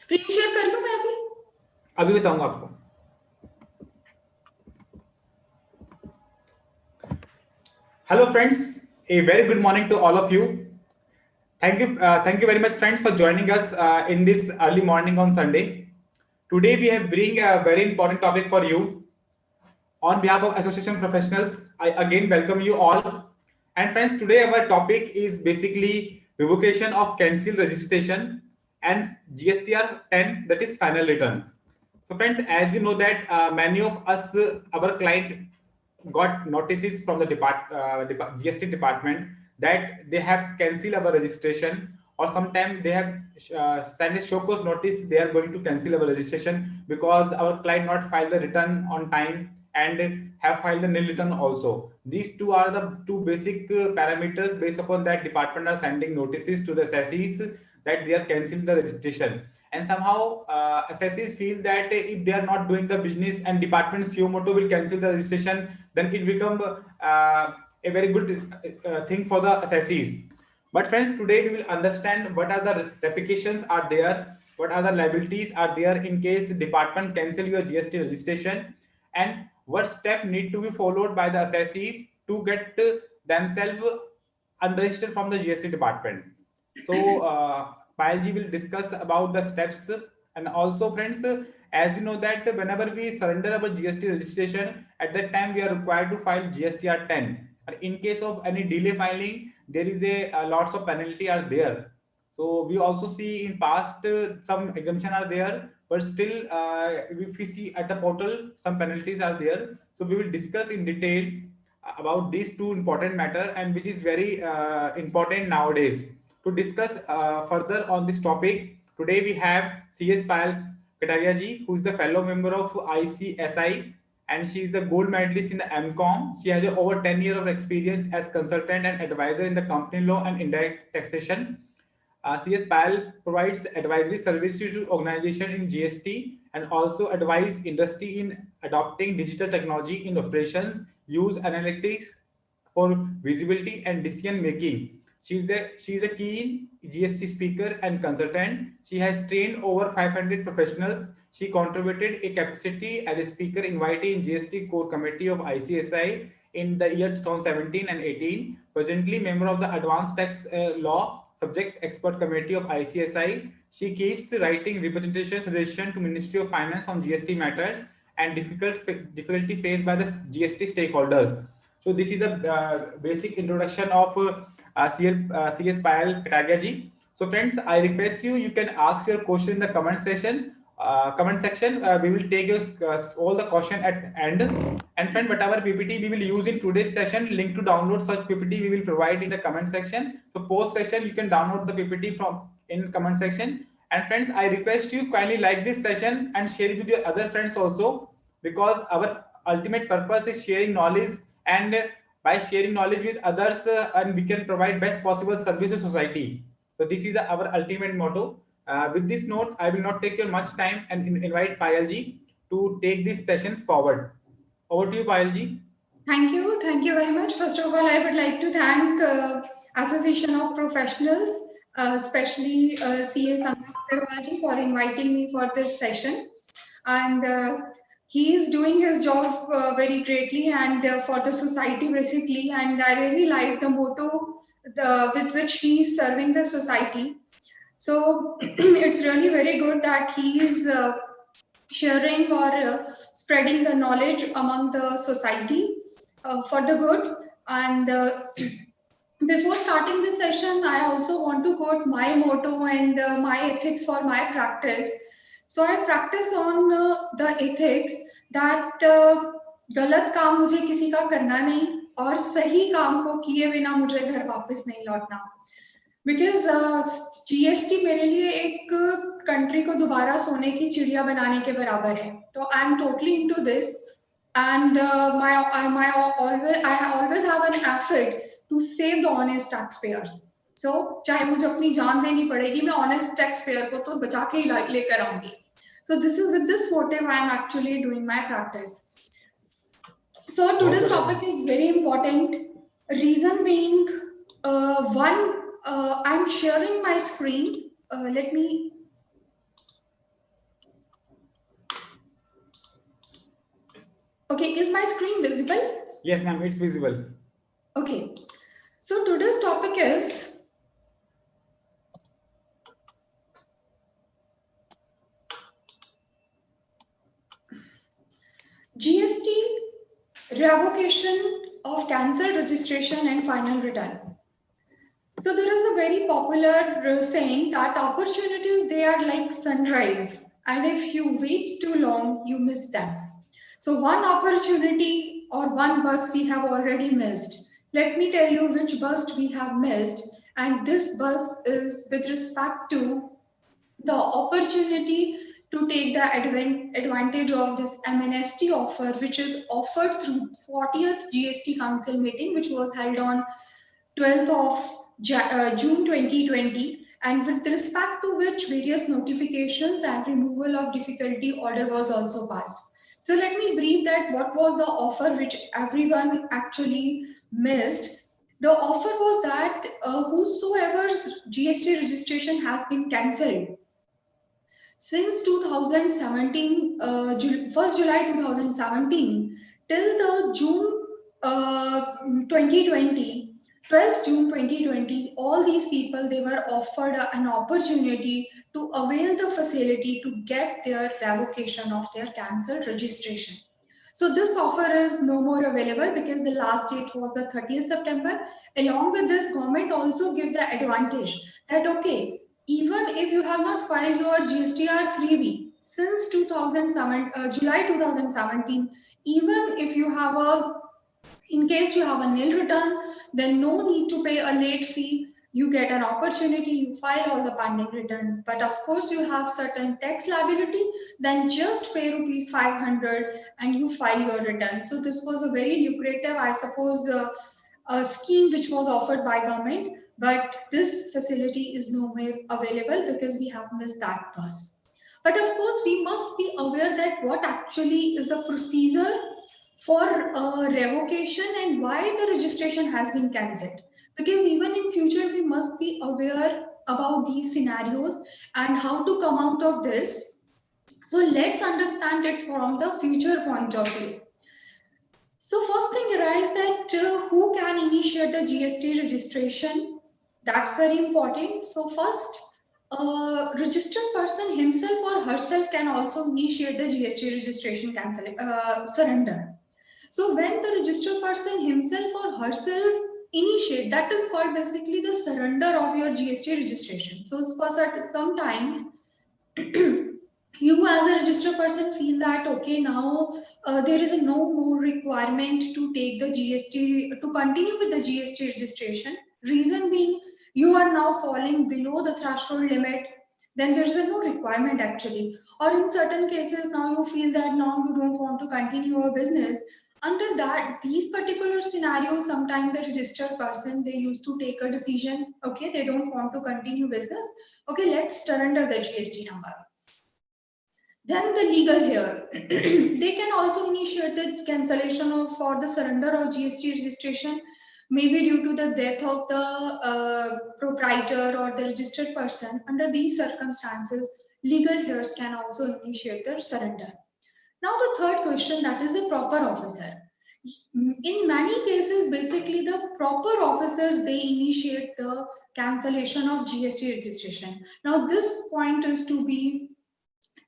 Screen share कर लूं मैं अभी बताऊंगा आपको। Hello friends, a very good morning to all of you. Thank you very much, friends, for joining us in this early morning on Sunday. Today we have bring a very important topic for you. On behalf of association professionals, I again welcome you all. And friends, today our topic is basically revocation of cancel registration and GSTR-10, that is final return. So friends, as you know that many of us, our client got notices from the GST department that they have cancelled our registration, or sometimes they have sent a show cause notice they are going to cancel our registration because our client not filed the return on time and have filed the nil return also. These two are the two basic parameters based upon that department are sending notices to the assessees that they are cancelling the registration. And somehow assessees feel that if they are not doing the business and department CEO motto will cancel the registration, then it become a very good thing for the assessees. But friends, today we will understand what are the repercussions are there, what are the liabilities are there in case department cancel your GST registration, and what step need to be followed by the assessees to get themselves unregistered from the GST department. So Payal ji will discuss about the steps, and also friends, as we know that whenever we surrender our GST registration, at that time we are required to file GSTR-10. And in case of any delay filing, there is a lots of penalty are there. So we also see in past some exemption are there, but still if we see at the portal some penalties are there. So we will discuss in detail about these two important matter, and which is very important nowadays. To discuss further on this topic, today we have CS Payal Kataria ji, who is the fellow member of ICSI, and she is the gold medalist in the MCOM. She has over 10 years of experience as consultant and advisor in the company law and indirect taxation. CS Payal provides advisory services to organization in GST and also advise industry in adopting digital technology in operations, use analytics for visibility and decision making. She is a keen GST speaker and consultant. She has trained over 500 professionals. She contributed a capacity as a speaker invitee in GST core committee of ICSI in the year 2017 and 18. Presently member of the advanced tax law subject expert committee of ICSI. She keeps writing representation suggestion to Ministry of Finance on GST matters and difficulty faced by the GST stakeholders. So this is the basic introduction of CS Payal Kataria ji. So friends, I request you can ask your question in the comment section. Comment section. We will take your all the question at end. And friend, whatever PPT we will use in today's session, link to download such PPT we will provide in the comment section. So post session you can download the PPT from in comment section. And friends, I request you kindly like this session and share it with your other friends also, because our ultimate purpose is sharing knowledge, and by sharing knowledge with others, and we can provide best possible service to society. So this is our ultimate motto. With this note, I will not take your much time and invite Payal ji to take this session forward. Over to you, Payal ji. Thank you very much. First of all, I would like to thank Association of Professionals, especially CA Sangat Agarwal for inviting me for this session. And he is doing his job very greatly and for the society basically. And I really like the motto with which he is serving the society. So it's really very good that he is sharing or spreading the knowledge among the society for the good. And before starting this session, I also want to quote my motto and my ethics for my practice. So I practice on the ethics that गलत काम मुझे किसी का करना नहीं और सही काम को किए बिना मुझे घर वापस नहीं लौटना. बिकॉज जीएसटी मेरे लिए एक कंट्री को दोबारा सोने की चिड़िया बनाने के बराबर है. तो I am totally into this and I always have an effort to save the honest taxpayers. So चाहे मुझे अपनी जान देनी पड़ेगी, मैं honest taxpayer को तो बचा के ही लेकर आऊंगी. So this is with this motive I am actually doing my practice. So today's topic is very important. Reason being, one, I'm sharing my screen. Let me Okay, is my screen visible? Yes, ma'am, it's visible. Okay, so today's topic is GST, revocation of cancelled registration and final return. So there is a very popular saying that opportunities, they are like sunrise, and if you wait too long, you miss them. So one opportunity or one bus we have already missed. Let me tell you which bus we have missed, and this bus is with respect to the opportunity to take the advantage of this MNST offer, which is offered through 40th GST Council meeting, which was held on 12th of June 2020, and with respect to which various notifications and removal of difficulty order was also passed. So let me brief that what was the offer which everyone actually missed. The offer was that whosoever's GST registration has been cancelled since 2017, 1st July 2017 till the June 2020, 12th June 2020, all these people, they were offered an opportunity to avail the facility to get their revocation of their cancelled registration. So this offer is no more available because the last date was the 30th September. Along with this, government also give the advantage that okay, even if you have not filed your GSTR 3B since 2007, July 2017, even if you have a, in case you have a nil return, then no need to pay a late fee. You get an opportunity, you file all the pending returns. But of course, you have certain tax liability, then just pay rupees 500 and you file your return. So this was a very lucrative, I suppose, a scheme which was offered by government, but this facility is no way available because we have missed that bus. But of course, we must be aware that what actually is the procedure for revocation and why the registration has been cancelled. Because even in future, we must be aware about these scenarios and how to come out of this. So let's understand it from the future point of view. So first thing arise that who can initiate the GST registration? That's very important. So first, a registered person himself or herself can also initiate the GST registration surrender. So when the registered person himself or herself initiate, that is called basically the surrender of your GST registration. So for sometimes you as a registered person feel that okay, now there is no more requirement to take the GST, to continue with the GST registration. Reason being, you are now falling below the threshold limit, then there is no requirement actually. Or in certain cases, now you feel that now you don't want to continue your business. Under that, these particular scenarios, sometimes the registered person, they used to take a decision, okay, they don't want to continue business. Okay, let's surrender the GST number. Then the legal here, they can also initiate the cancellation of for the surrender of GST registration, maybe due to the death of the proprietor or the registered person. Under these circumstances, legal heirs can also initiate the surrender. Now the third question, that is the proper officer. In many cases, basically the proper officers, they initiate the cancellation of GST registration. Now this point is to be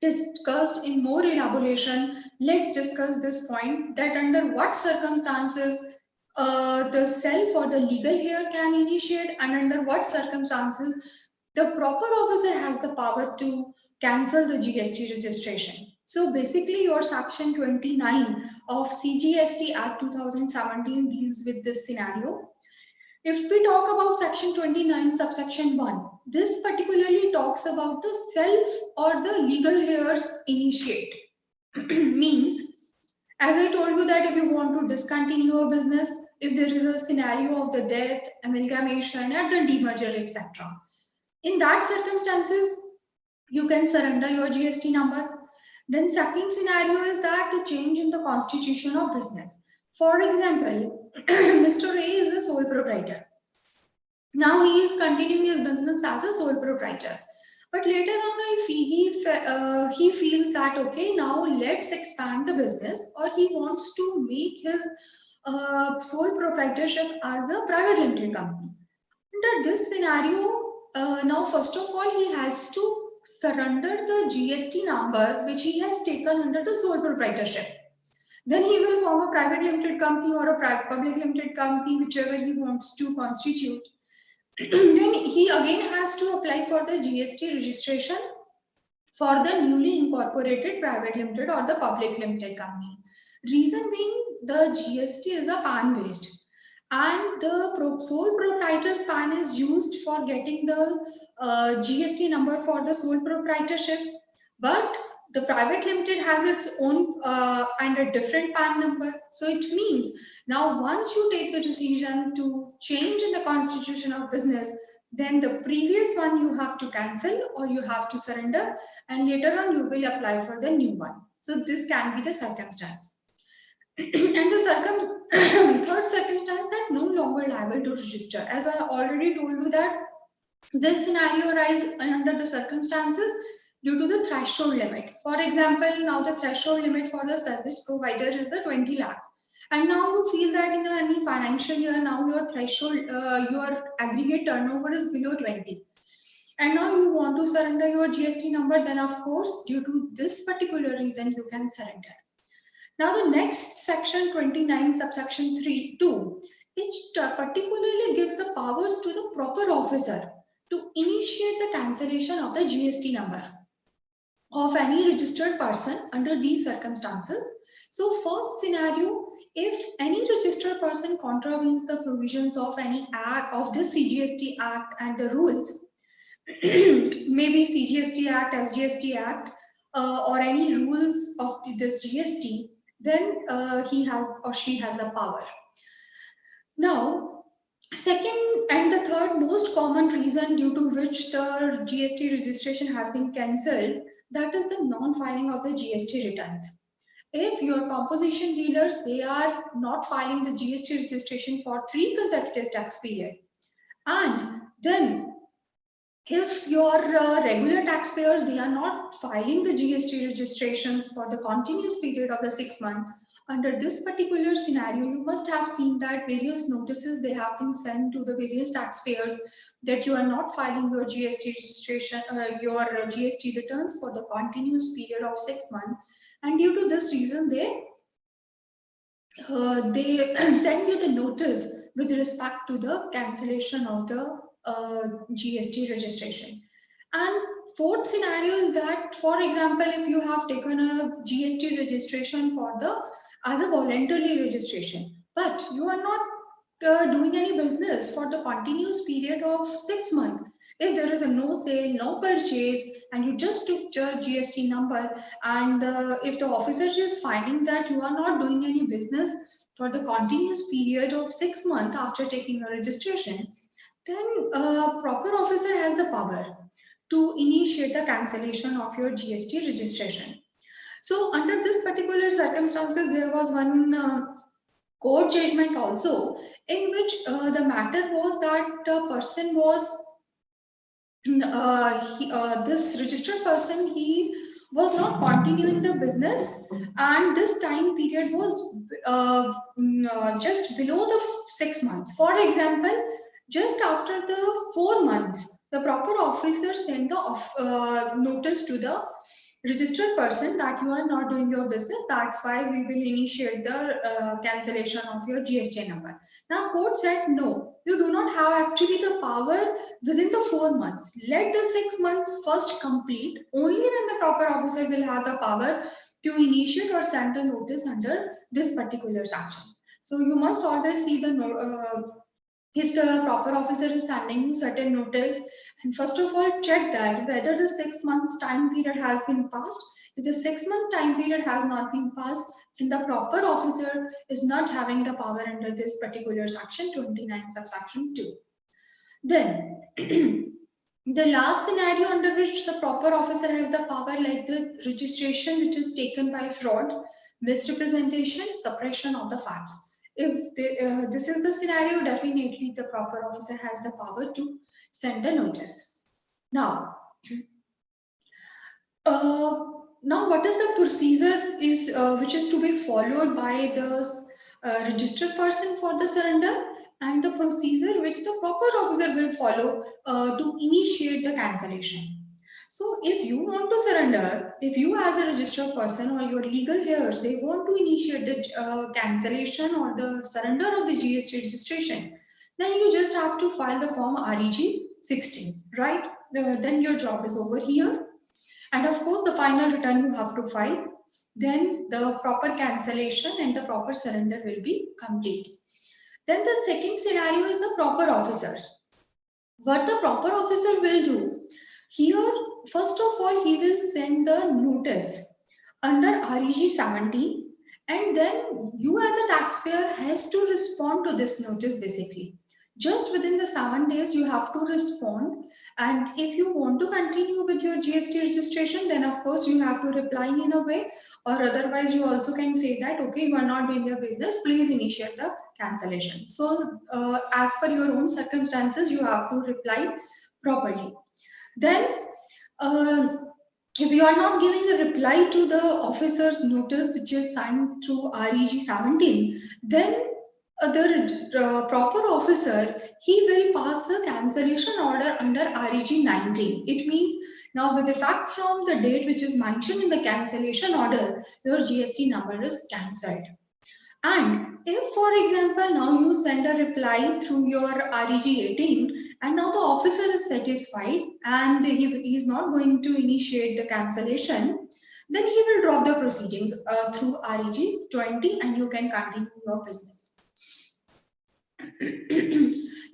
discussed in more elaboration. Let's discuss this point that under what circumstances the self or the legal heir can initiate and under what circumstances the proper officer has the power to cancel the GST registration. So basically your section 29 of CGST Act 2017 deals with this scenario. If we talk about section 29 subsection 1, this particularly talks about the self or the legal heirs initiate. Means, as I told you that if you want to discontinue your business, if there is a scenario of the death, amalgamation, or the demerger, etc. In that circumstances, you can surrender your GST number. Then second scenario is that the change in the constitution of business. For example, Mr. A is a sole proprietor. Now he is continuing his business as a sole proprietor. But later on, if he feels that okay, now let's expand the business, or he wants to make his sole proprietorship as a private limited company. Under this scenario, now first of all, he has to surrender the GST number which he has taken under the sole proprietorship. Then he will form a private limited company or a public limited company, whichever he wants to constitute. Then he again has to apply for the GST registration for the newly incorporated private limited or the public limited company. Reason being, the GST is a PAN based, and the sole proprietor's PAN is used for getting the GST number for the sole proprietorship, but the private limited has its own and a different PAN number. So it means now once you take the decision to change in the constitution of business, then the previous one you have to cancel or you have to surrender, and later on you will apply for the new one. So this can be the circumstance. And the third circumstance, that no longer liable to register. As I already told you that this scenario arises under the circumstances due to the threshold limit. For example, now the threshold limit for the service provider is the 20 lakh. And now you feel that in any financial year, now your threshold, your aggregate turnover is below 20. And now you want to surrender your GST number, then of course, due to this particular reason, you can surrender. Now the next section 29 subsection 2, it particularly gives the powers to the proper officer to initiate the cancellation of the GST number of any registered person under these circumstances. So first scenario, if any registered person contravenes the provisions of any act of this CGST Act and the rules, maybe CGST Act, SGST Act, or any rules of this GST, then he has or she has the power. Now, second and the third most common reason due to which the GST registration has been cancelled, that is the non-filing of the GST returns. If your composition dealers, they are not filing the GST registration for 3 consecutive tax period, and then if your regular taxpayers, they are not filing the GST registrations for the continuous period of the 6 months, under this particular scenario, you must have seen that various notices they have been sent to the various taxpayers that you are not filing your GST registration, your GST returns for the continuous period of 6 months, and due to this reason, they send you the notice with respect to the cancellation of the GST registration. And fourth scenario is that, for example, if you have taken a GST registration for the as a voluntary registration, but you are not doing any business for the continuous period of 6 months. If there is a no sale, no purchase, and you just took the GST number, and if the officer is finding that you are not doing any business for the continuous period of 6 months after taking a registration, then a proper officer has the power to initiate the cancellation of your GST registration. So under this particular circumstances, there was one court judgment also in which the matter was that the person was this registered person, he was not continuing the business, and this time period was just below the 6 months. For example, just after the 4 months, the proper officer sent the notice to the registered person that you are not doing your business, that's why we will initiate the cancellation of your GST number. Now court said no, you do not have actually the power within the 4 months. Let the 6 months first complete, only then the proper officer will have the power to initiate or send the notice under this particular section. So you must always see the if the proper officer is sending you certain notice, and first of all check that whether the 6 months time period has been passed. If the 6 month time period has not been passed, then the proper officer is not having the power under this particular section 29 subsection 2. Then the last scenario under which the proper officer has the power, like the registration which is taken by fraud, misrepresentation, suppression of the facts. If this is the scenario, definitely the proper officer has the power to send the notice. Now, Now, what is the procedure is which is to be followed by the registered person for the surrender, and the procedure which the proper officer will follow to initiate the cancellation. So, if you want to surrender, if you as a registered person or your legal heirs, they want to initiate the cancellation or the surrender of the GST registration, then you just have to file the form REG 16, right? Then your job is over here, and of course the final return you have to file, then the proper cancellation and the proper surrender will be complete. Then the second scenario is the proper officer. What the proper officer will do here, first of all he will send the notice under REG 17, and then you as a taxpayer has to respond to this notice basically. Just within the 7 days you have to respond, and if you want to continue with your GST registration, then of course you have to reply in a way, or otherwise you also can say that okay, you are not doing your business, please initiate the cancellation. So as per your own circumstances you have to reply properly. Then uh, if you are not giving a reply to the officer's notice which is signed through REG 17, then the proper officer, he will pass a cancellation order under REG 19. It means now with effect from the date which is mentioned in the cancellation order, your GST number is cancelled. And if, for example, now you send a reply through your REG 18 and now the officer is satisfied and he is not going to initiate the cancellation, then he will drop the proceedings through REG 20 and you can continue your business.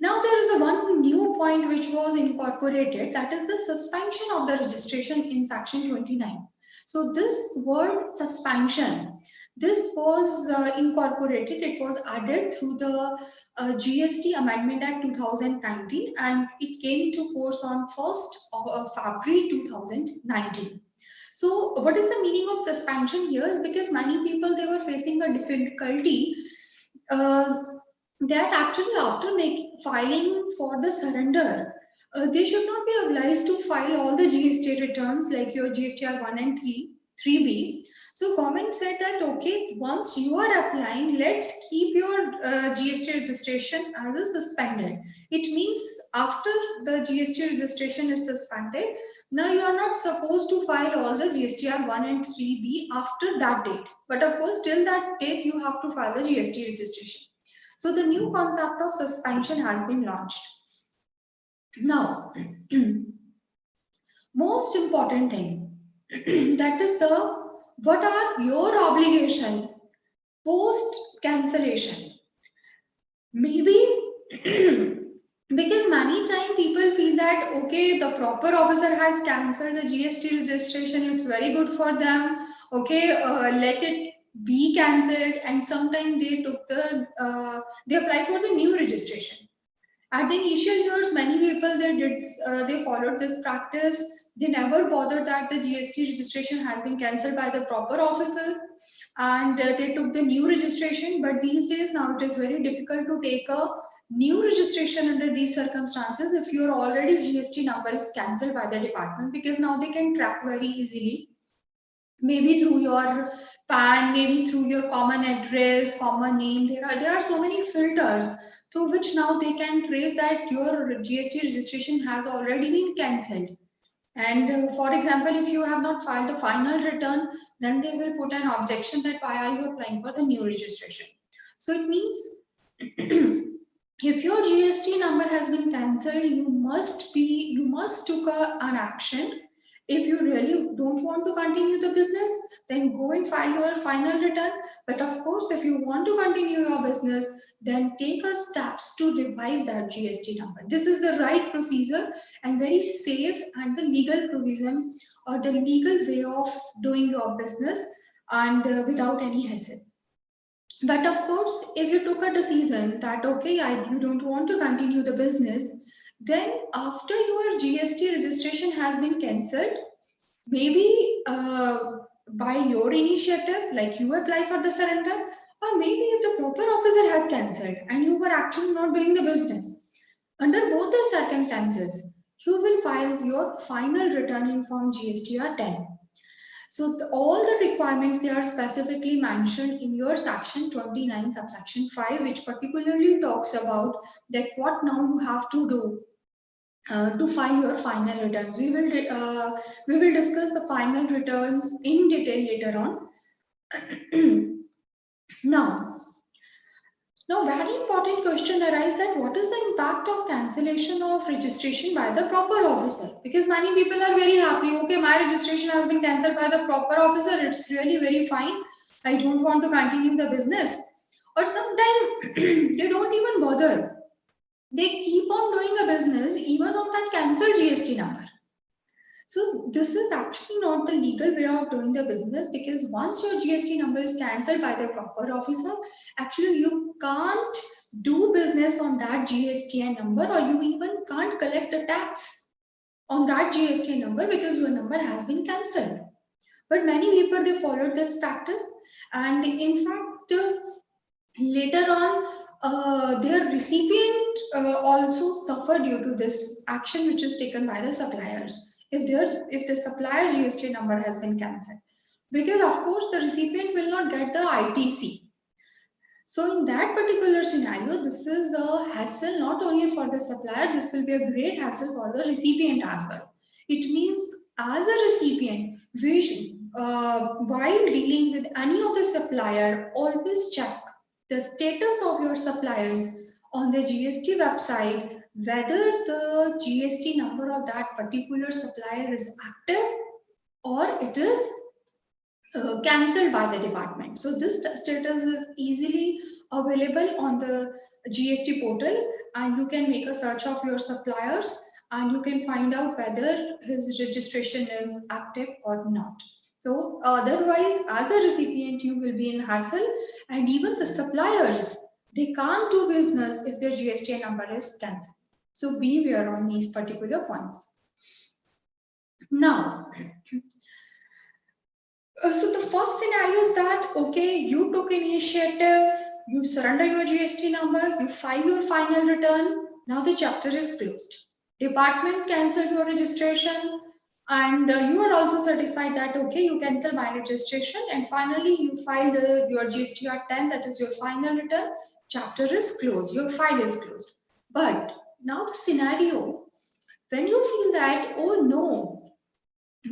Now there is a one new point which was incorporated, that is the suspension of the registration in section 29. So this word suspension, this was incorporated, it was added through the GST Amendment Act 2019 and it came into force on 1st of February 2019. So what is the meaning of suspension here? Because many people, they were facing a difficulty uh, that actually after filing for the surrender, they should not be obliged to file all the GST returns like your GSTR-1 and 3B. So government said that okay, once you are applying, let's keep your GST registration as a suspended. It means after the GST registration is suspended, now you are not supposed to file all the GSTR-1 and 3B after that date. But of course, till that date, you have to file the GST registration. So the new concept of suspension has been launched. Now, most important thing, that is the what are your obligation post cancellation? Maybe because many times people feel that okay, the proper officer has cancelled the GST registration, it's very good for them, okay, let it be cancelled, and sometimes they took the they apply for the new registration. At the initial years, many people they followed this practice. They never bothered that the GST registration has been cancelled by the proper officer, and they took the new registration. But these days now it is very difficult to take a new registration under these circumstances if your already GST number is cancelled by the department, because now they can track very easily, maybe through your PAN, maybe through your common address, common name. There are so many filters through which now they can trace that your GST registration has already been cancelled. And for example, if you have not filed the final return, then they will put an objection that why are you applying for the new registration. So it means if your GST number has been cancelled, you must took an action. If you really don't want to continue the business, then go and file your final return. But of course, if you want to continue your business, then take a steps to revive that GST number. This is the right procedure and very safe and the legal provision or the legal way of doing your business, and without any hassle. But of course, if you took a decision that okay, you don't want to continue the business, then after your GST registration has been cancelled, maybe by your initiative, like you apply for the surrender, or maybe if the proper officer has cancelled and you were actually not doing the business, under both the circumstances, you will file your final return in form GSTR-10. So all the requirements, they are specifically mentioned in your section 29 subsection 5, which particularly talks about that what now you have to do to file your final returns. We will discuss the final returns in detail later on. now Now, very important question arises that what is the impact of cancellation of registration by the proper officer? Because many people are very happy, okay, my registration has been cancelled by the proper officer, it's really very fine. I don't want to continue the business. Or sometimes they don't even bother. They keep on doing a business even on that cancelled GST number. So this is actually not the legal way of doing the business, because once your GST number is cancelled by the proper officer, actually you can't do business on that GST number, or you even can't collect the tax on that GST number because your number has been cancelled. But many people, they followed this practice, and in fact later on their recipient also suffer due to this action which is taken by the suppliers, if the supplier GST number has been cancelled, because of course the recipient will not get the ITC. So in that particular scenario, this is a hassle not only for the supplier, this will be a great hassle for the recipient as well. It means as a recipient, we should, while dealing with any of the supplier, always check the status of your suppliers on the GST website, whether the GST number of that particular supplier is active or it is cancelled by the department. So this status is easily available on the GST portal, and you can make a search of your suppliers and you can find out whether his registration is active or not. So otherwise, as a recipient, you will be in hassle, and even the suppliers, they can't do business if their GST number is cancelled. So be aware on these particular points. Now, so the first scenario is that, okay, you took initiative, you surrender your GST number, you file your final return, now the chapter is closed. Department cancelled your registration, and you are also satisfied that, okay, you cancel my registration, and finally you file your GSTR-10, that is your final return, chapter is closed, your file is closed. But now the scenario, when you feel that, oh no,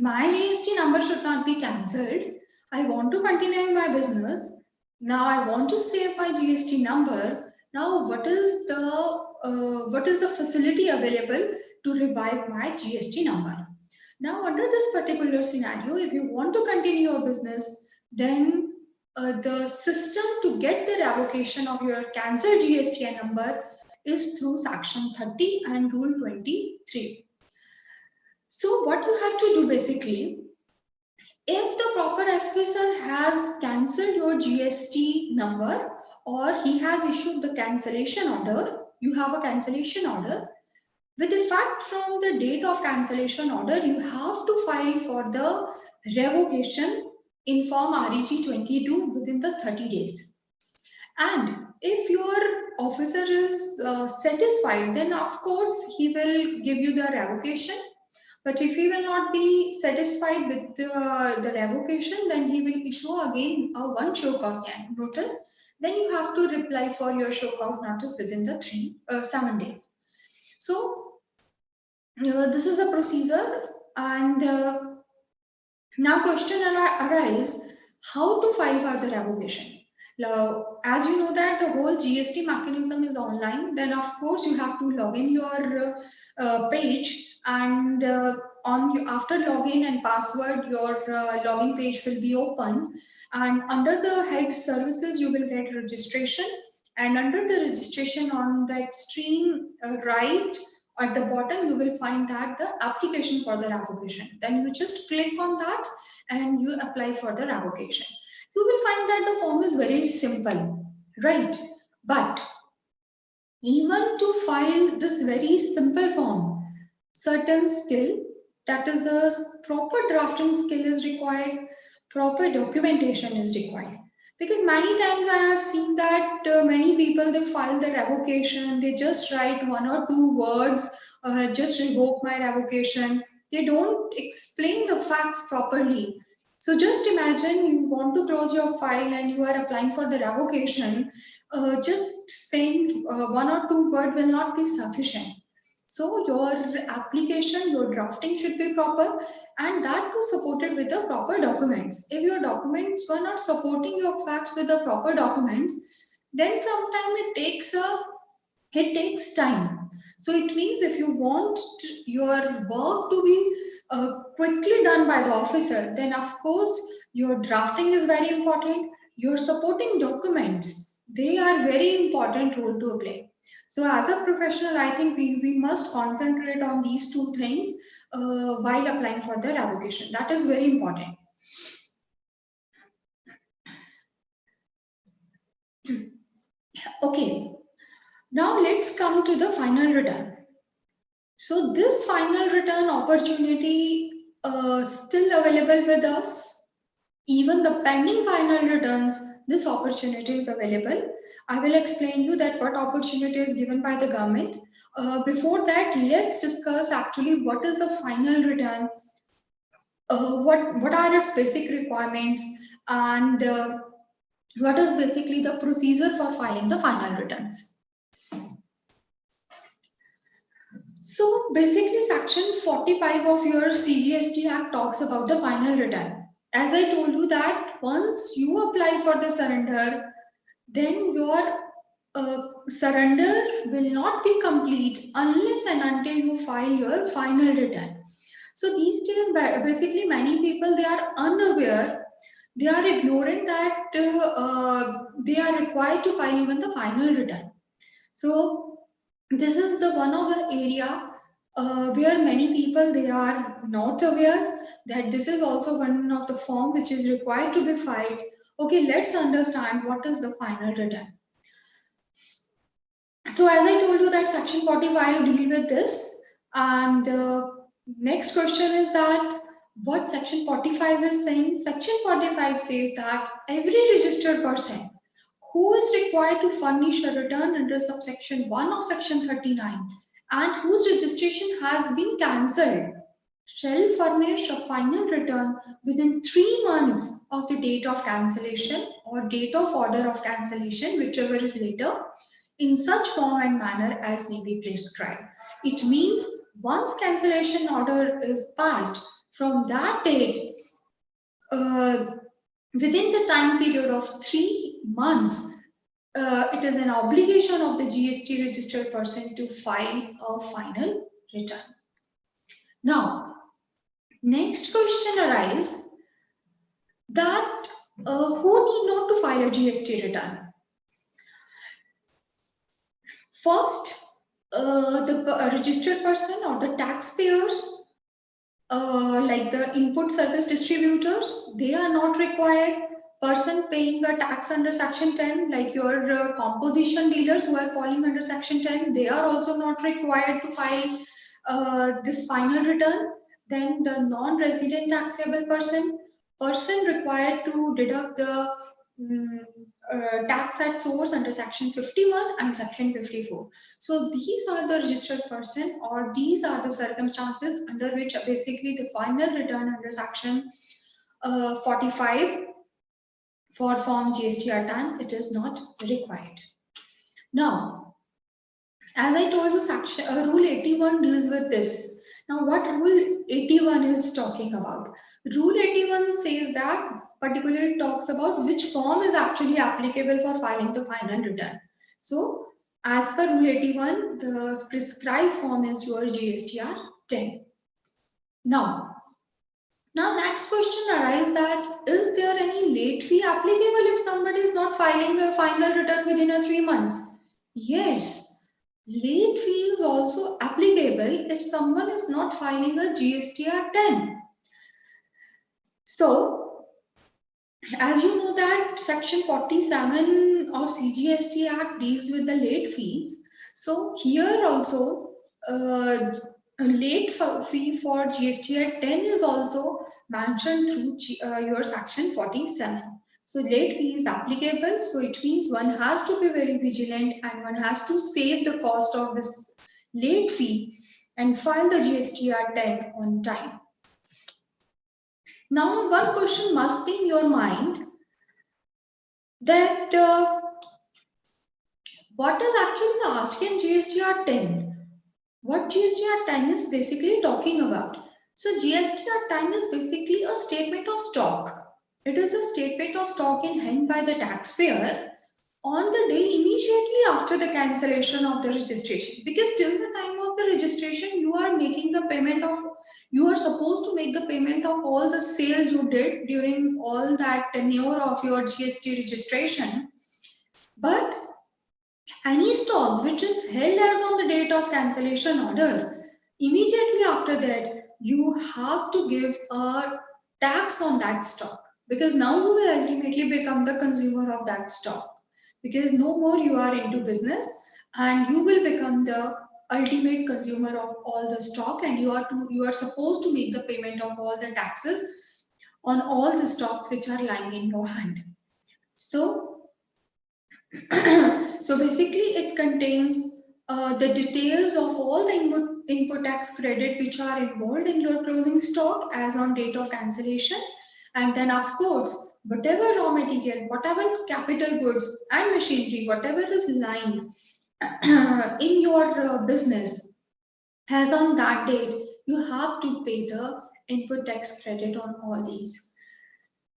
my GST number should not be cancelled, I want to continue my business, now I want to save my GST number, now what is the facility available to revive my GST number? Now under this particular scenario, if you want to continue your business, then the system to get the revocation of your cancelled GST number is through section 30 and rule 23. So what you have to do basically, if the proper officer has cancelled your GST number or he has issued the cancellation order, you have a cancellation order, with effect from the date of cancellation order, you have to file for the revocation in form REG 22 within the 30 days. And if your officer is satisfied, then of course he will give you the revocation. But if he will not be satisfied with the revocation, then he will issue again a one show cause notice. Then you have to reply for your show cause notice within the 7 days. So this is a procedure, and now question arises, how to file for the revocation? Now, as you know that the whole GST mechanism is online, then of course you have to log in your page, and after login and password, your login page will be open, and under the head services you will get registration, and under the registration on the extreme right at the bottom you will find that the application for the revocation. Then you just click on that and you apply for the revocation. You will find that the form is very simple, right? But even to file this very simple form, certain skill, that is the proper drafting skill is required, proper documentation is required. Because many times I have seen that many people, they file the revocation, they just write one or two words, just revoke my revocation. They don't explain the facts properly. So just imagine you want to close your file and you are applying for the revocation. Just saying one or two word will not be sufficient. So your application, your drafting should be proper, and that too supported with the proper documents. If your documents were not supporting your facts with the proper documents, then sometime it takes time. So it means if you want your work to be quickly done by the officer, then of course your drafting is very important. Your supporting documents, they are very important role to play. So as a professional, I think we must concentrate on these two things while applying for the revocation. That is very important. Okay, now let's come to the final return. So this final return opportunity still available with us. Even the pending final returns, this opportunity is available. I will explain you that what opportunity is given by the government. Before that, let's discuss actually what is the final return, what are its basic requirements, and what is basically the procedure for filing the final returns. So basically section 45 of your CGST Act talks about the final return. As I told you that once you apply for the surrender, then your surrender will not be complete unless and until you file your final return. So these days, basically many people, they are unaware, they are ignorant that they are required to file even the final return. So this is the one of the area where many people, they are not aware that this is also one of the form which is required to be filed. Okay, let's understand what is the final return. So as I told you that section 45 deal with this, and the next question is that what section 45 is saying. Section 45 says that every registered person who is required to furnish a return under subsection 1 of section 39 and whose registration has been cancelled shall furnish a final return within 3 months of the date of cancellation or date of order of cancellation, whichever is later, in such form and manner as may be prescribed. It means once cancellation order is passed, from that date, within the time period of 3 months, it is an obligation of the GST registered person to file a final return. Now, next question arises that who need not to file a GST return? First, the registered person or the taxpayers, like the input service distributors, they are not required. Person paying a tax under section 10, like your composition dealers who are falling under section 10, they are also not required to file this final return. Then the non-resident taxable person required to deduct the tax at source under section 51 and section 54. So these are the registered person, or these are the circumstances under which basically the final return under section 45 for form GSTR-10, it is not required. Now, as I told you, section rule 81 deals with this. Now, what rule 81 is talking about? Rule 81 says that particularly talks about which form is actually applicable for filing the final return. So, as per rule 81, the prescribed form is your GSTR-10. Now, next question arises that is there any late fee applicable if somebody is not filing a final return within a 3 months? Yes, late fee is also applicable if someone is not filing a GSTR-10. So, as you know that section 47 of CGST Act deals with the late fees. So here also a late fee for GSTR-10 is also mentioned through your section 47. So late fee is applicable. So it means one has to be very vigilant and one has to save the cost of this late fee and file the GSTR-10 on time. Now, one question must be in your mind that what is actually asked in GSTR 10? What GSTR 10 is basically talking about? So, GSTR 10 is basically a statement of stock. It is a statement of stock in hand by the taxpayer on the day immediately after the cancellation of the registration, because till the time of the registration you are making the payment of, you are supposed to make the payment of all the sales you did during all that tenure of your GST registration. But any stock which is held as on the date of cancellation order, immediately after that you have to give a tax on that stock, because now you will ultimately become the consumer of that stock, because no more you are into business and you will become the ultimate consumer of all the stock, and you are supposed to make the payment of all the taxes on all the stocks which are lying in your hand. So so basically it contains the details of all the input tax credit which are involved in your closing stock as on date of cancellation. And then of course, whatever raw material, whatever capital goods and machinery, whatever is lying in your business as on that date, you have to pay the input tax credit on all these.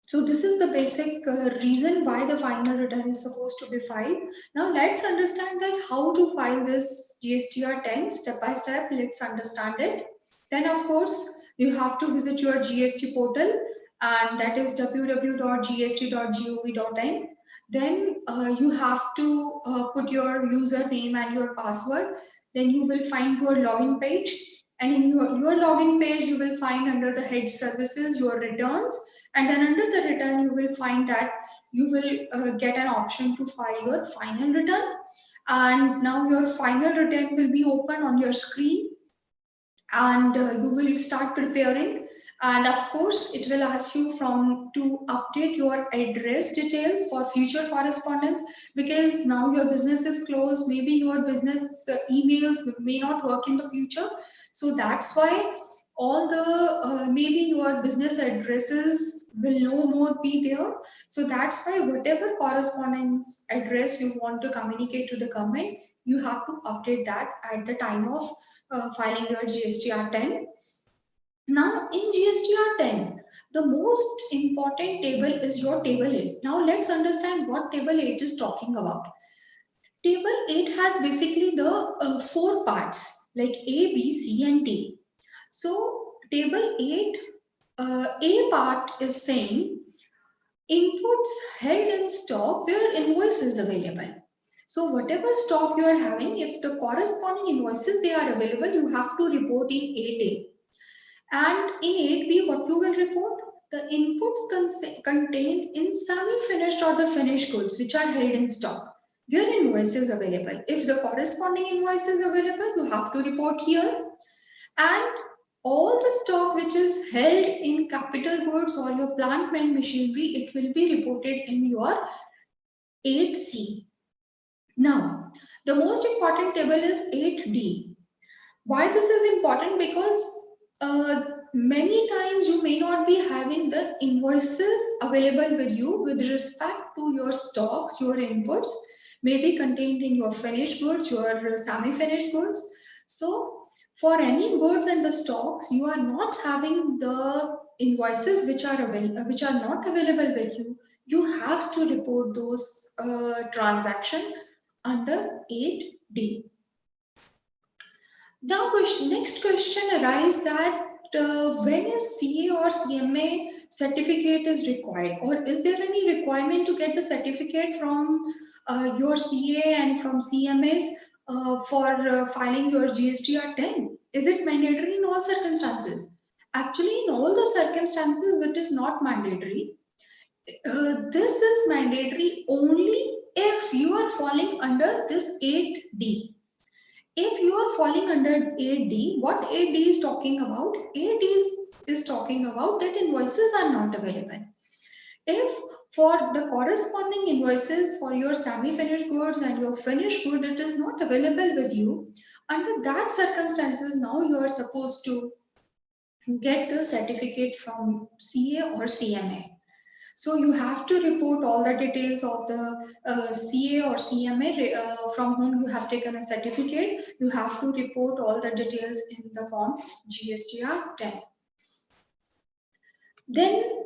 So this is the basic reason why the final return is supposed to be filed. Now let's understand that how to file this GSTR 10 step by step. Let's understand it. Then of course you have to visit your GST portal, and that is www.gst.gov.in. Then you have to put your username and your password. Then you will find your login page, and in your login page you will find under the head services your returns, and then under the return you will find that you will get an option to file your final return. And now your final return will be open on your screen, and you will start preparing. And of course it will ask you from to update your address details for future correspondence, because now your business is closed, maybe your business emails may not work in the future. So that's why all the maybe your business addresses will no more be there. So that's why whatever correspondence address you want to communicate to the government, you have to update that at the time of filing your GSTR 10. Now in GSTR 10, the most important table is your table 8. Now let's understand what table 8 is talking about. Table 8 has basically the four parts like A, B, C and D. So table 8, A part is saying inputs held in stock where invoice is available. So whatever stock you are having, if the corresponding invoices they are available, you have to report in 8A. And in 8B, what you will report? The inputs contained in semi-finished or the finished goods which are held in stock, where invoice is available. If the corresponding invoice is available, you have to report here. And all the stock which is held in capital goods or your plant and machinery, it will be reported in your 8C. Now, the most important table is 8D. Why this is important? Because many times you may not be having the invoices available with you with respect to your stocks, your inputs may be contained in your finished goods, your semi-finished goods. So for any goods and the stocks, you are not having the invoices which are which are not available with you. You have to report those transaction under 8D. Now, next question arises that when a CA or CMA certificate is required, or is there any requirement to get the certificate from your CA and from CMAs for filing your GSTR 10? Is it mandatory in all circumstances? Actually, in all the circumstances, it is not mandatory. This is mandatory only if you are falling under this 8D. If you are falling under 8D, what 8D is talking about? 8D is talking about that invoices are not available. If for the corresponding invoices for your semi-finished goods and your finished good, it is not available with you, under that circumstances, now you are supposed to get the certificate from CA or CMA. So you have to report all the details of the CA or CMA from whom you have taken a certificate. You have to report all the details in the form GSTR-10. Then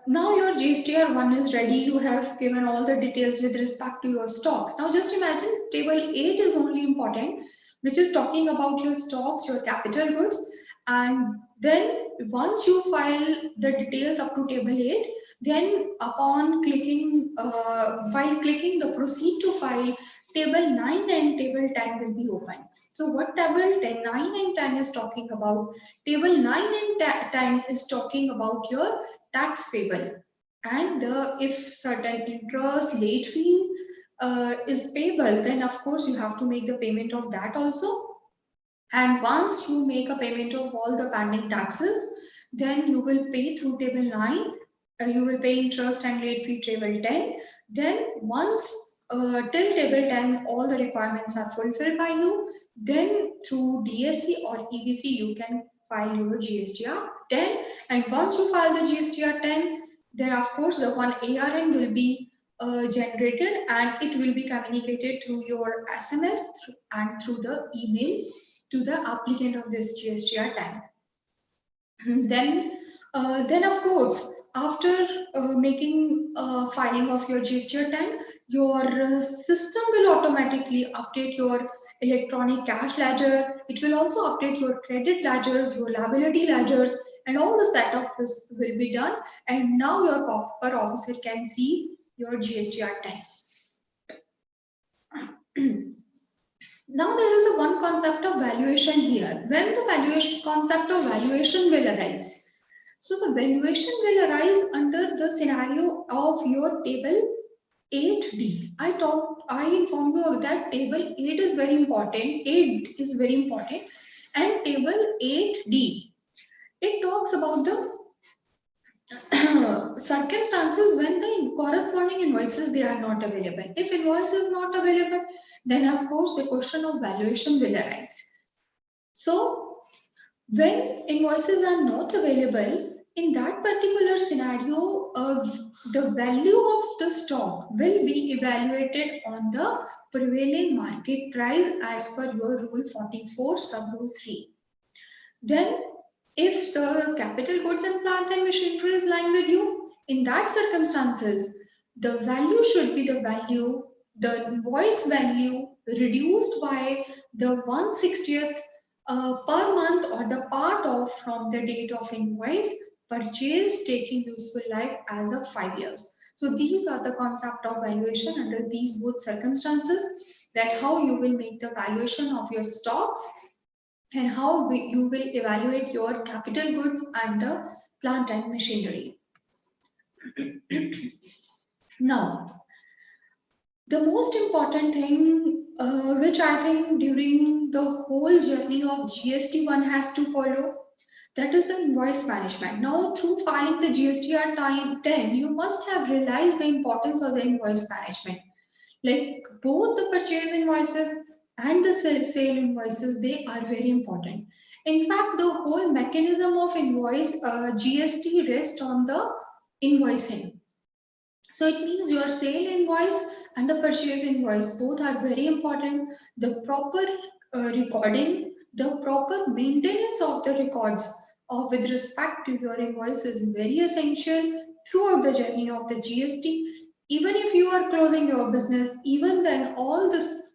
now your GSTR-1 is ready. You have given all the details with respect to your stocks. Now just imagine table 8 is only important, which is talking about your stocks, your capital goods. And then once you file the details up to table 8, then upon clicking, while clicking the proceed to file, table 9 and table 10 will be open. So what table 10, 9 and 10 is talking about? Table 9 and 10 is talking about your tax payable, and if certain interest late fee is payable, then of course you have to make the payment of that also. And once you make a payment of all the pending taxes, then you will pay through table 9, you will pay interest and late fee table 10. Then once till table 10 all the requirements are fulfilled by you, then through DSC or EBC you can file your GSTR 10. And once you file the GSTR 10, then of course the one ARN will be generated, and it will be communicated through your SMS and through the email to the applicant of this GSTR 10. Then of course, after making filing of your GSTR 10, your system will automatically update your electronic cash ledger. It will also update your credit ledgers, your liability ledgers, and all the setup will be done. And now your proper officer can see your GSTR 10. Now there is a one concept of valuation here. When the valuation concept of valuation will arise? So the valuation will arise under the scenario of your table 8D. I informed you that table 8 is very important. 8 is very important, and table 8D, it talks about the circumstances when the corresponding invoices they are not available. If invoice is not available, then of course the question of valuation will arise. So when invoices are not available, in that particular scenario, the value of the stock will be evaluated on the prevailing market price as per your rule 44 sub rule 3. Then if the capital goods and plant and machinery is lying with you, in that circumstances, the value should be the invoice value reduced by the 1/60th per month or the part of from the date of invoice purchase taking useful life as of 5 years. So these are the concept of valuation under these both circumstances, that how you will make the valuation of your stocks and how you will evaluate your capital goods and the plant and machinery. Now, the most important thing which I think during the whole journey of GST one has to follow, that is the invoice management. Now, through filing the GSTR 10, you must have realized the importance of the invoice management. Like both the purchase invoices and the sale invoices, they are very important. In fact, the whole mechanism of invoice GST rests on the invoicing. So it means your sale invoice and the purchase invoice both are very important. The proper recording, the proper maintenance of the records with respect to your invoice is very essential throughout the journey of the GST. Even if you are closing your business, even then all this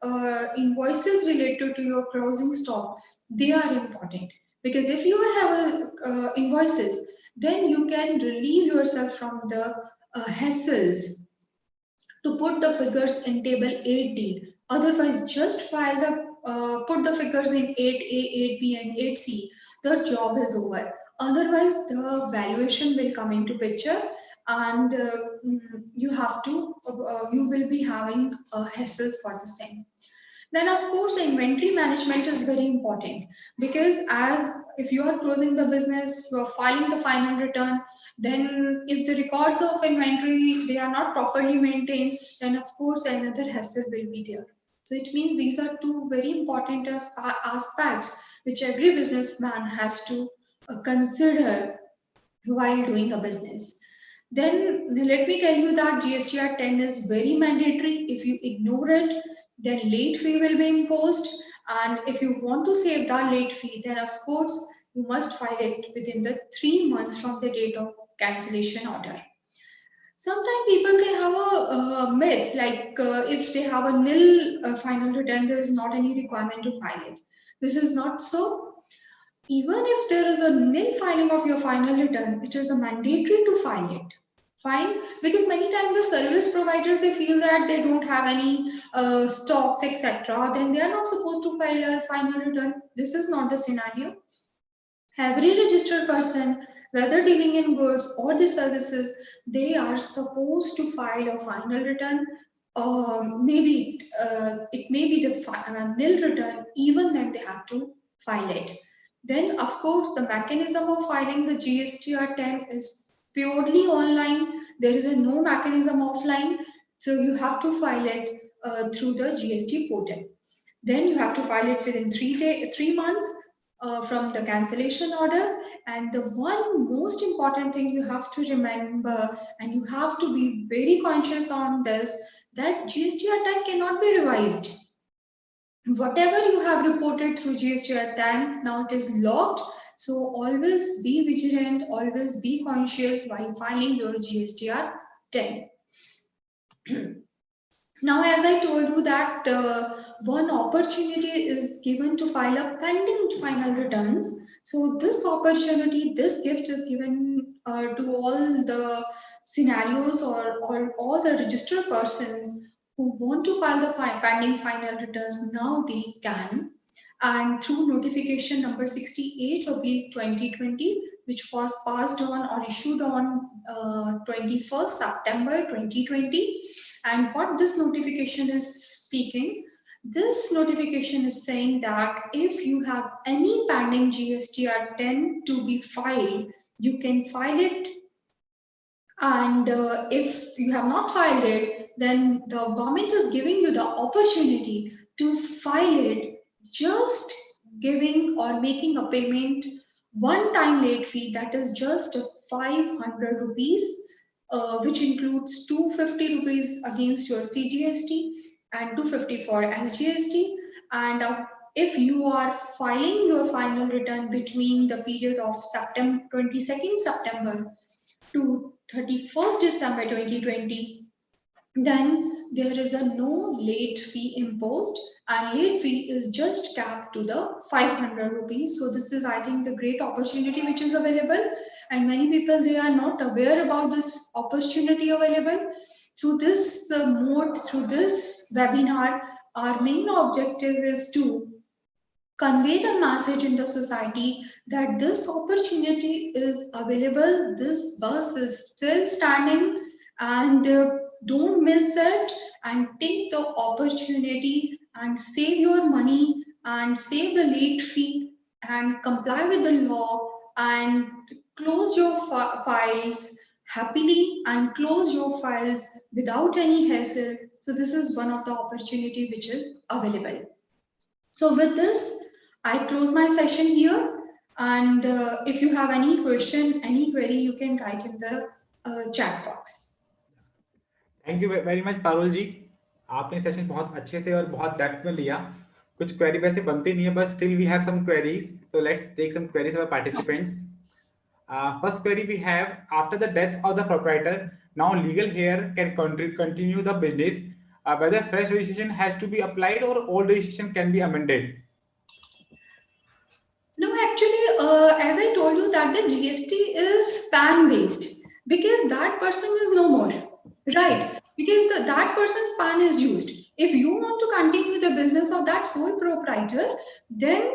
invoices related to your closing stock, they are important. Because if you have invoices, then you can relieve yourself from the hassles to put the figures in table 8D. Otherwise, just file the put the figures in 8A, 8B, and 8C. The job is over. Otherwise, the valuation will come into picture, and you will be having hassles for the same. Then of course the inventory management is very important, because as if you are closing the business, you are filing the final return, then if the records of inventory they are not properly maintained, then of course another hassle will be there. So it means these are two very important aspects which every businessman has to consider while doing a business. Then let me tell you that GSTR 10 is very mandatory. If you ignore it, then late fee will be imposed. And if you want to save that late fee, then of course you must file it within the 3 months from the date of cancellation order. Sometimes people they have a myth like if they have a nil final return, there is not any requirement to file it. This is not so. Even if there is a nil filing of your final return, it is a mandatory to file it. Fine, because many times the service providers they feel that they don't have any stocks etc. Then they are not supposed to file a final return. This is not the scenario. Every registered person, whether dealing in goods or the services, they are supposed to file a final return. Maybe it may be the nil return, even then they have to file it. Then, of course, the mechanism of filing the GSTR-10 is purely online. There is a no mechanism offline, so you have to file it through the GST portal. Then you have to file it within 3 months from the cancellation order. And the one most important thing you have to remember, and you have to be very conscious on this, that GSTR 10 cannot be revised. Whatever you have reported through GSTR 10, now it is locked. So always be vigilant, always be conscious while filing your GSTR 10. Now, as I told you that one opportunity is given to file a pending final returns. So this opportunity, this gift is given to all the scenarios or all the registered persons who want to file the pending final returns. Now they can, and through notification number 68 oblique 2020, which was passed on or issued on 21st September 2020. And what this notification is speaking, this notification is saying that if you have any pending GSTR 10 to be filed, you can file it. And if you have not filed it, then the government is giving you the opportunity to file it, just giving or making a payment one time late fee, that is just 500 rupees, which includes 250 rupees against your CGST and 250 for SGST. And if you are filing your final return between the period of September 22nd September to 31st December 2020, then there is a no late fee imposed, and late fee is just capped to the 500 rupees. So this is, I think, the great opportunity which is available, and many people they are not aware about this opportunity available. Through this mode, through this webinar, our main objective is to convey the message in the society that this opportunity is available, this bus is still standing, and don't miss it, and take the opportunity and save your money and save the late fee and comply with the law and close your files happily and close your files without any hassle. So this is one of the opportunity which is available. So with this, I close my session here. And if you have any question, any query, you can write in the chat box. Thank you very much Parul ji. आपने session बहुत अच्छे से और बहुत depth में लिया। कुछ query वैसे बनती नहीं है, but still we have some queries, so let's take some queries of participants. First query we have: after the death of the proprietor, now legal heir can continue the business. Whether fresh registration has to be applied or old registration can be amended? No, actually, as I told you that the GST is PAN based, because that person is no more, right? Because that person's PAN is used. If you want to continue the business of that sole proprietor, then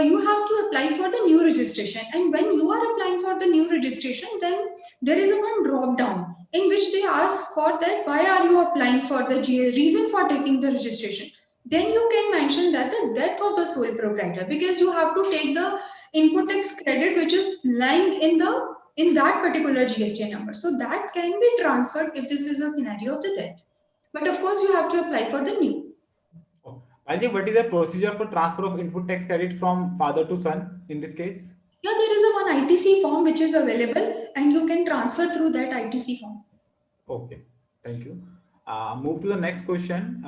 you have to apply for the new registration. And when you are applying for the new registration, then there is a one drop down in which they ask for that why are you applying for the reason for taking the registration. Then you can mention that the death of the sole proprietor, because you have to take the input tax credit which is lying in that particular GST number. So that can be transferred if this is a scenario of the death. But of course, you have to apply for the new. Alji, what is the procedure for transfer of input tax credit from father to son in this case? Yeah, there is a one ITC form which is available, and you can transfer through that ITC form. Okay, thank you. Move to the next question.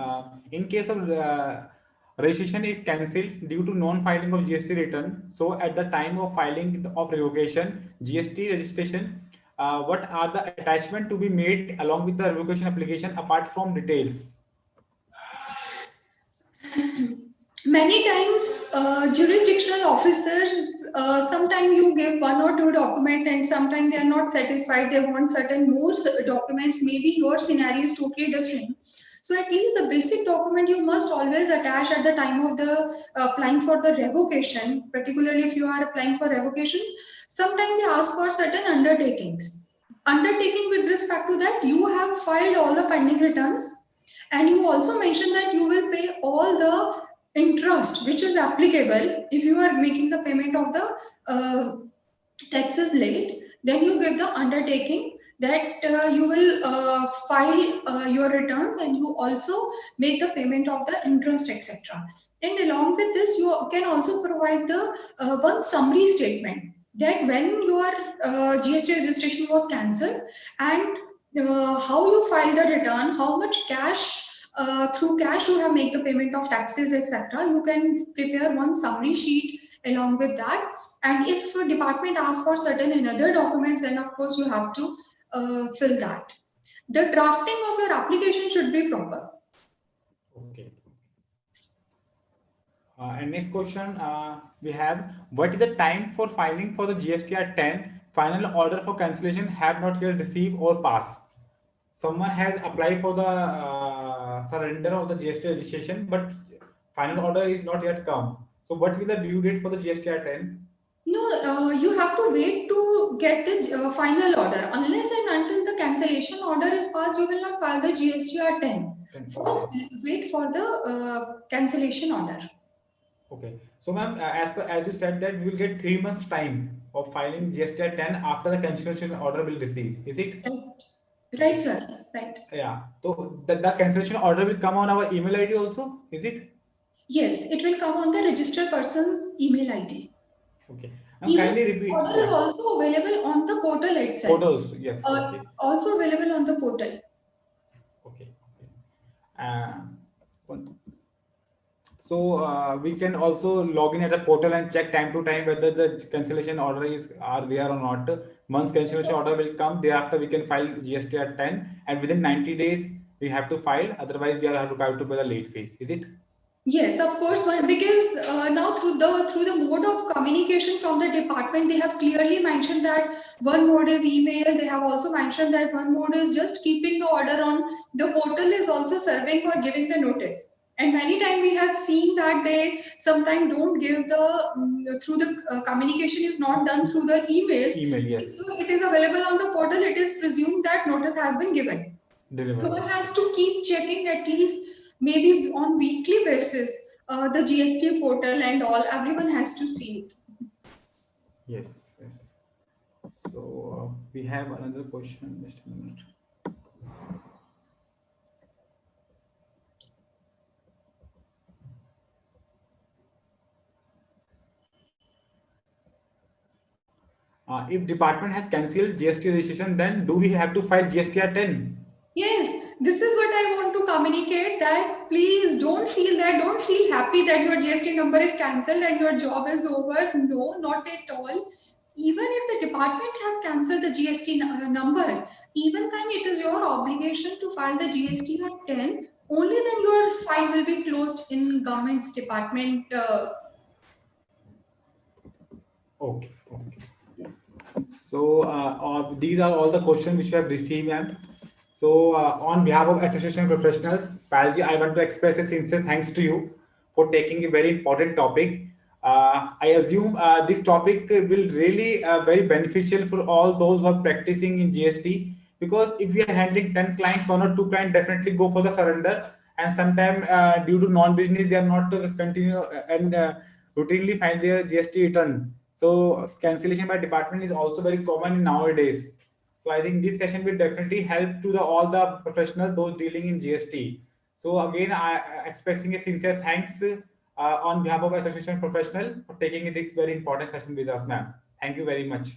In case of registration is cancelled due to non-filing of GST return, so at the time of filing of revocation, GST registration, what are the attachment to be made along with the revocation application apart from details? Many times, jurisdictional officers, sometimes you give one or two document and sometimes they are not satisfied. They want certain more documents. Maybe your scenario is totally different. So at least the basic document you must always attach at the time of the applying for the revocation, particularly if you are applying for revocation. Sometimes they ask for certain undertakings. Undertaking with respect to that, you have filed all the pending returns, and you also mentioned that you will pay all the interest which is applicable if you are making the payment of the taxes late. Then you give the undertaking that you will file your returns, and you also make the payment of the interest, etc. And along with this, you can also provide the one summary statement that when your GST registration was cancelled, and how you file the return, how much cash, through cash you have made the payment of taxes, etc. You can prepare one summary sheet along with that. And if a department asks for certain another documents, then of course you have to fill that. The drafting of your application should be proper. Okay. And next question we have, what is the time for filing for the GSTR-10 final order for cancellation have not yet received or passed? Someone has applied for the surrender of the GST registration, but final order is not yet come. So what will the due date for the GSTR-10? No, you have to wait to get the final order. Unless and until the cancellation order is passed, you will not file the GSTR-10. First, Okay. wait for the cancellation order. Okay. So ma'am, as you said that we will get 3 months time of filing GSTR-10 after the cancellation order will receive. Is it? Right, right, Okay. sir. Right. Yeah. So the cancellation order will come on our email ID also. Is it? Yes, it will come on the registered person's email ID. Okay. Even Kindly repeat. order is Yeah. also available on the portal itself. Portals. Yes. Okay. Also available on the portal. Okay. Okay. One- So we can also log in at a portal and check time to time whether the cancellation order is are there or not. Once cancellation order will come, thereafter we can file GSTR-10, and within 90 days we have to file. Otherwise, we are have to pay the late fees. Is it? Yes, of course, because now through the mode of communication from the department, they have clearly mentioned that one mode is email. They have also mentioned that one mode is just keeping the order on. The portal is also serving or giving the notice. And many times we have seen that they sometimes don't give the through the communication is not done through the emails. Email, yes. If it is available on the portal, it is presumed that notice has been given. So Delivered. one has to keep checking at least maybe on weekly basis the GST portal and all. Everyone has to see it. Yes, yes. So we have another question. Just a minute. If department has cancelled GST registration, then do we have to file GSTR-10? Yes, this is what I want to communicate, that please don't feel happy that your GST number is cancelled and your job is over. No, not at all. Even if the department has cancelled the GST number, even then it is your obligation to file the GSTR-10. Only then your file will be closed in government's department. Okay. Okay. So these are all the questions which we have received, ma'am. So on behalf of Association Professionals, Palji, I want to express a sincere thanks to you for taking a very important topic. I assume this topic will really very beneficial for all those who are practicing in GST, because if we are handling 10 clients, one or two clients definitely go for the surrender, and sometimes due to non-business they are not continue and routinely file their GST return. So cancellation by department is also very common nowadays. So I think this session will definitely help to the all the professionals those dealing in GST. So again, I expressing a sincere thanks on behalf of Association Professional for taking this very important session with us, ma'am. Thank you very much.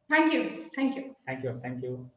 Thank you. Thank you. Thank you. Thank you.